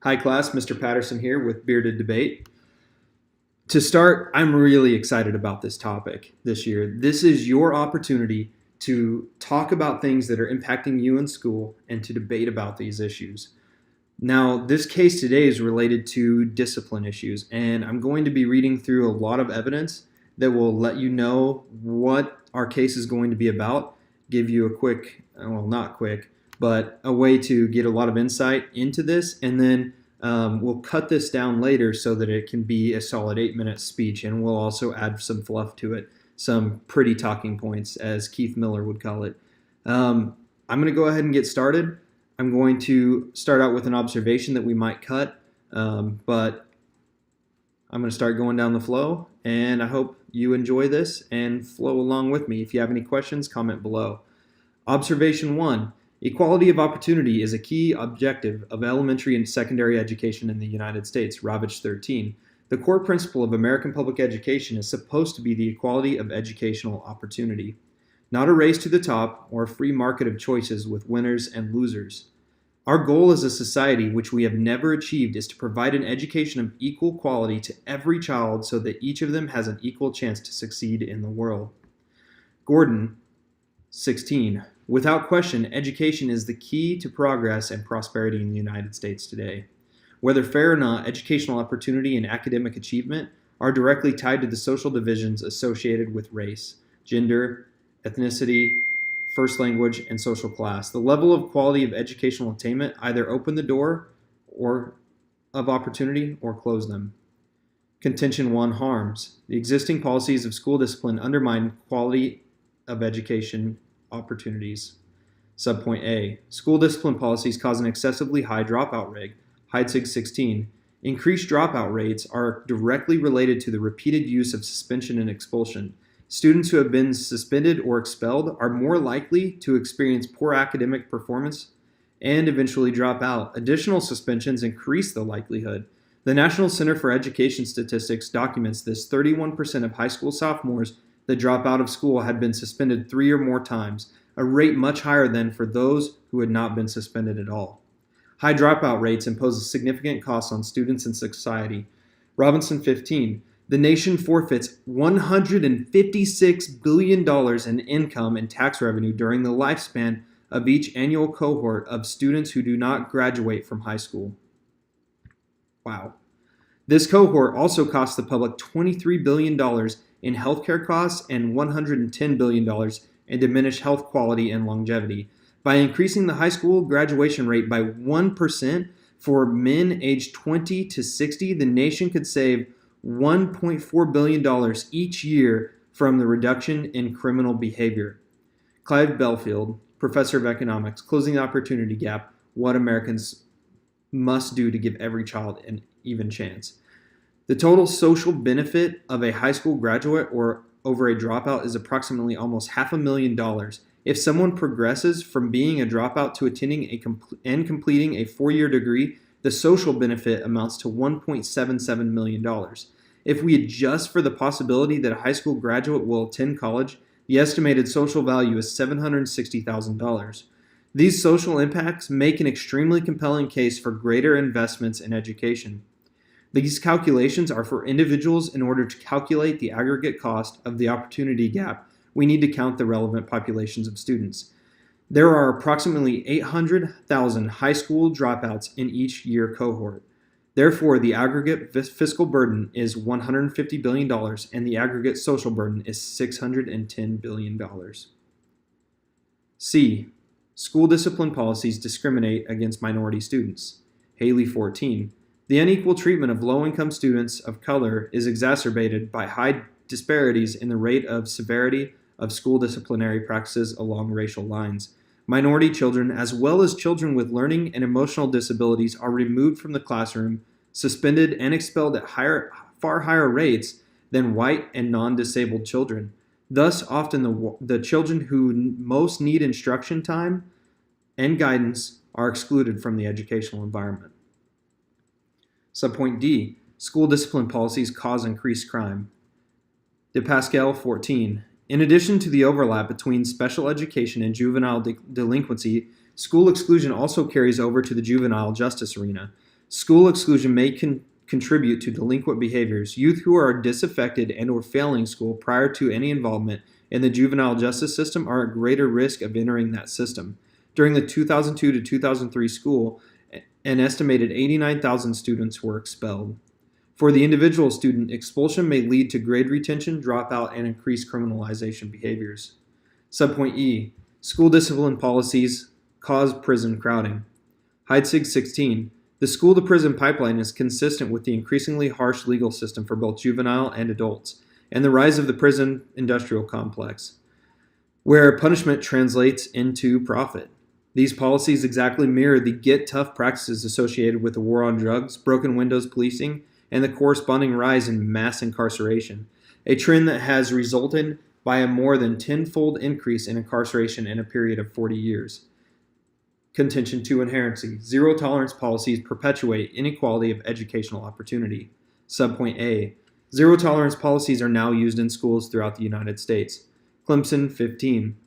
Hi class, Mr. Patterson here with Bearded Debate. To start, I'm really excited about this topic this year. This is your opportunity to talk about things that are impacting you in school and to debate about these issues. Now, this case today is related to discipline issues, and I'm going to be reading through a lot of evidence that will let you know what our case is going to be about, give you a quick, well, not quick, but a way to get a lot of insight into this, and then we'll cut this down later so that it can be a solid 8-minute speech, and we'll also add some fluff to it, some pretty talking points, as Keith Miller would call it. I'm going to go ahead and get started. I'm going to start out with an observation that we might cut, but I'm going to start going down the flow, and I hope you enjoy this and flow along with me. If you have any questions, comment below. Observation 1. Equality of opportunity is a key objective of elementary and secondary education in the United States, Ravitch 13. The core principle of American public education is supposed to be the equality of educational opportunity, not a race to the top or a free market of choices with winners and losers. Our goal as a society, which we have never achieved, is to provide an education of equal quality to every child so that each of them has an equal chance to succeed in the world. Gordon, 16. Without question, education is the key to progress and prosperity in the United States today. Whether fair or not, educational opportunity and academic achievement are directly tied to the social divisions associated with race, gender, ethnicity, first language, and social class. The level of quality of educational attainment either open the door of opportunity or close them. Contention 1, harms. The existing policies of school discipline undermine quality of education opportunities. Subpoint A. School discipline policies cause an excessively high dropout rate. Heidsieck 16. Increased dropout rates are directly related to the repeated use of suspension and expulsion. Students who have been suspended or expelled are more likely to experience poor academic performance and eventually drop out. Additional suspensions increase the likelihood. The National Center for Education Statistics documents this: 31% of high school sophomores that drop out of school had been suspended 3 or more times, a rate much higher than for those who had not been suspended at all. High dropout rates impose a significant cost on students and society. Robinson 15. The nation forfeits $156 billion in income and tax revenue during the lifespan of each annual cohort of students who do not graduate from high school. Wow. This cohort also costs the public $23 billion in healthcare costs and $110 billion in diminished health quality and longevity. By increasing the high school graduation rate by 1% for men aged 20 to 60, the nation could save $1.4 billion each year from the reduction in criminal behavior. Clive Belfield, professor of economics, Closing the Opportunity Gap, What Americans Must Do to Give Every Child an Even Chance. The total social benefit of a high school graduate or over a dropout is approximately almost $500,000. If someone progresses from being a dropout to attending and completing a 4-year degree, the social benefit amounts to $1.77 million. If we adjust for the possibility that a high school graduate will attend college, the estimated social value is $760,000. These social impacts make an extremely compelling case for greater investments in education. These calculations are for individuals. In order to calculate the aggregate cost of the opportunity gap, we need to count the relevant populations of students. There are approximately 800,000 high school dropouts in each year cohort. Therefore, the aggregate fiscal burden is $150 billion and the aggregate social burden is $610 billion. C. School discipline policies discriminate against minority students. Haley 14. The unequal treatment of low-income students of color is exacerbated by high disparities in the rate of severity of school disciplinary practices along racial lines. Minority children, as well as children with learning and emotional disabilities, are removed from the classroom, suspended, and expelled at far higher rates than white and non-disabled children. Thus, often the children who most need instruction time and guidance are excluded from the educational environment. Subpoint D. School discipline policies cause increased crime. DePascal 14. In addition to the overlap between special education and juvenile delinquency, school exclusion also carries over to the juvenile justice arena. School exclusion may contribute to delinquent behaviors. Youth who are disaffected and or failing school prior to any involvement in the juvenile justice system are at greater risk of entering that system. During the 2002 to 2003 school, an estimated 89,000 students were expelled. For the individual student, expulsion may lead to grade retention, dropout, and increased criminalization behaviors. Subpoint E. School discipline policies cause prison crowding. Heidsig 16. The school-to-prison pipeline is consistent with the increasingly harsh legal system for both juvenile and adults, and the rise of the prison industrial complex, where punishment translates into profit. These policies exactly mirror the get tough practices associated with the war on drugs, broken windows policing, and the corresponding rise in mass incarceration, a trend that has resulted by a more than tenfold increase in incarceration in a period of 40 years. Contention 2 inherency. Zero tolerance policies perpetuate inequality of educational opportunity. Subpoint A. Zero tolerance policies are now used in schools throughout the United States. Clemson 15.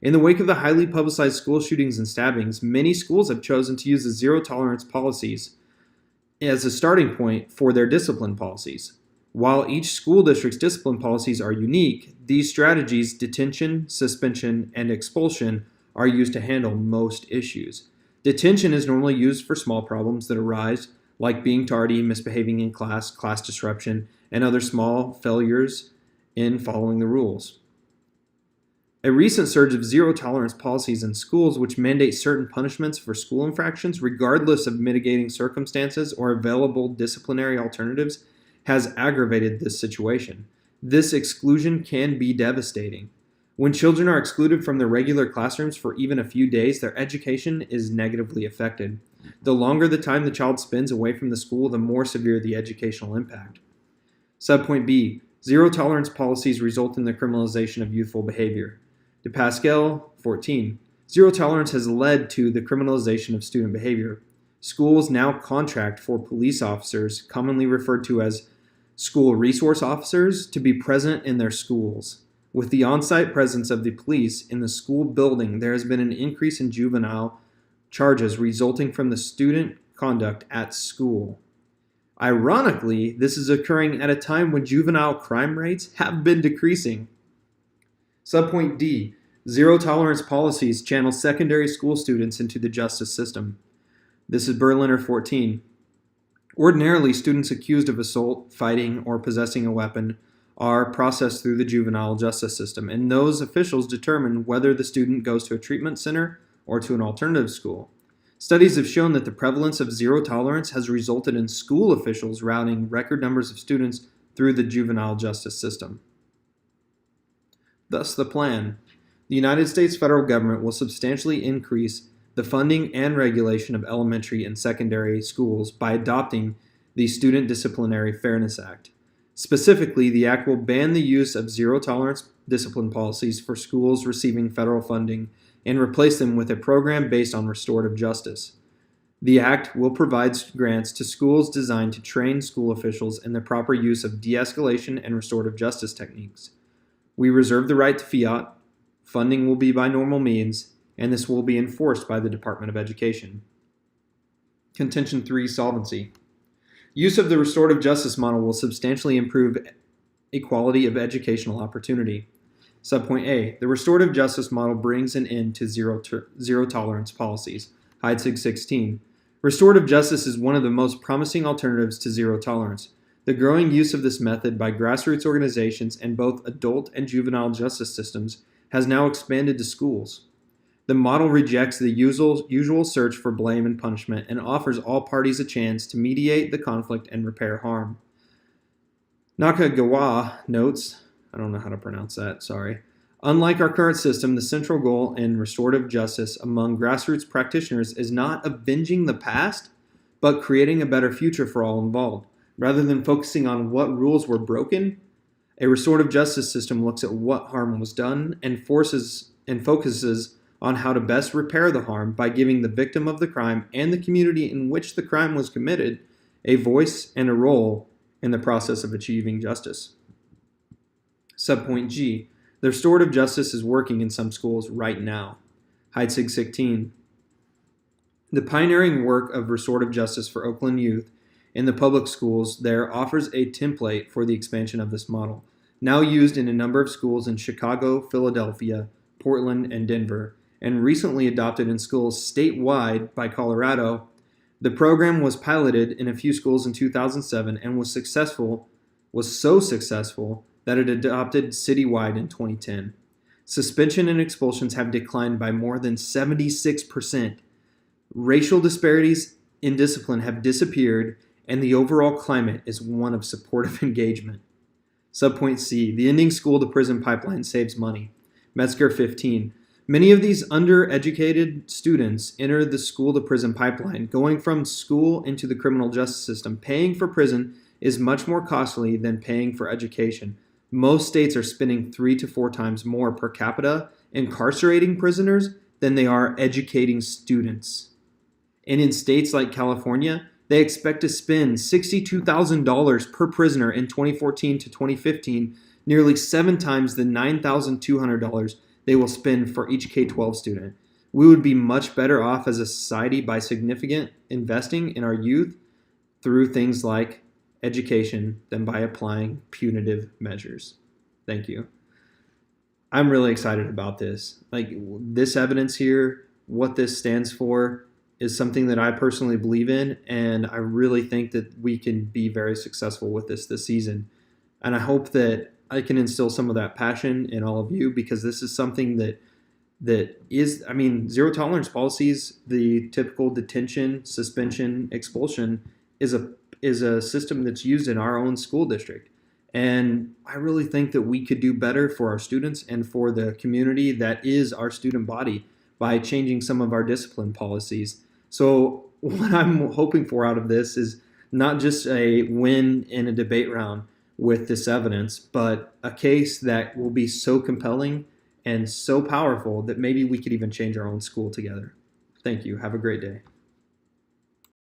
In the wake of the highly publicized school shootings and stabbings, many schools have chosen to use the zero tolerance policies as a starting point for their discipline policies. While each school district's discipline policies are unique, these strategies, detention, suspension, and expulsion, are used to handle most issues. Detention is normally used for small problems that arise, like being tardy, misbehaving in class, class disruption, and other small failures in following the rules. A recent surge of zero tolerance policies in schools which mandate certain punishments for school infractions, regardless of mitigating circumstances or available disciplinary alternatives, has aggravated this situation. This exclusion can be devastating. When children are excluded from their regular classrooms for even a few days, their education is negatively affected. The longer the time the child spends away from the school, the more severe the educational impact. Subpoint B. Zero tolerance policies result in the criminalization of youthful behavior. DePascal 14. Zero tolerance has led to the criminalization of student behavior. Schools now contract for police officers, commonly referred to as school resource officers, to be present in their schools. With the on-site presence of the police in the school building, there has been an increase in juvenile charges resulting from the student conduct at school. Ironically, this is occurring at a time when juvenile crime rates have been decreasing. Subpoint D. Zero tolerance policies channel secondary school students into the justice system. This is Berliner 14. Ordinarily, students accused of assault, fighting, or possessing a weapon are processed through the juvenile justice system, and those officials determine whether the student goes to a treatment center or to an alternative school. Studies have shown that the prevalence of zero tolerance has resulted in school officials routing record numbers of students through the juvenile justice system. Thus, the plan. The United States federal government will substantially increase the funding and regulation of elementary and secondary schools by adopting the Student Disciplinary Fairness Act. Specifically, the Act will ban the use of zero tolerance discipline policies for schools receiving federal funding and replace them with a program based on restorative justice. The Act will provide grants to schools designed to train school officials in the proper use of de-escalation and restorative justice techniques. We reserve the right to fiat, funding will be by normal means, and this will be enforced by the Department of Education. Contention 3, solvency. Use of the restorative justice model will substantially improve equality of educational opportunity. Subpoint A. The restorative justice model brings an end to zero tolerance policies. Heidsig 16. Restorative justice is one of the most promising alternatives to zero tolerance. The growing use of this method by grassroots organizations and both adult and juvenile justice systems has now expanded to schools. The model rejects the usual search for blame and punishment and offers all parties a chance to mediate the conflict and repair harm. Nakagawa notes, I don't know how to pronounce that, sorry. Unlike our current system, the central goal in restorative justice among grassroots practitioners is not avenging the past, but creating a better future for all involved. Rather than focusing on what rules were broken, a restorative justice system looks at what harm was done and focuses on how to best repair the harm by giving the victim of the crime and the community in which the crime was committed a voice and a role in the process of achieving justice. Subpoint G. The restorative justice is working in some schools right now. Heidsig 16. The pioneering work of restorative justice for Oakland youth in the public schools there offers a template for the expansion of this model, now used in a number of schools in Chicago, Philadelphia, Portland, and Denver, and recently adopted in schools statewide by Colorado. The program was piloted in a few schools in 2007 and was so successful that it adopted citywide in 2010. Suspension and expulsions have declined by more than 76%. Racial disparities in discipline have disappeared, and the overall climate is one of supportive engagement. Subpoint C, the ending school to prison pipeline saves money. Metzger 15. Many of these undereducated students enter the school to prison pipeline. Going from school into the criminal justice system, paying for prison is much more costly than paying for education. Most states are spending 3 to 4 times more per capita incarcerating prisoners than they are educating students. And in states like California, they expect to spend $62,000 per prisoner in 2014 to 2015, nearly 7 times the $9,200 they will spend for each K-12 student. We would be much better off as a society by significant investing in our youth through things like education than by applying punitive measures. Thank you. I'm really excited about this. Like, this evidence here, what this stands for, is something that I personally believe in, and I really think that we can be very successful with this season. And I hope that I can instill some of that passion in all of you, because this is something that is, I mean, zero tolerance policies, the typical detention, suspension, expulsion is a system that's used in our own school district. And I really think that we could do better for our students and for the community that is our student body by changing some of our discipline policies. So what I'm hoping for out of this is not just a win in a debate round with this evidence, but a case that will be so compelling and so powerful that maybe we could even change our own school together. Thank you. Have a great day.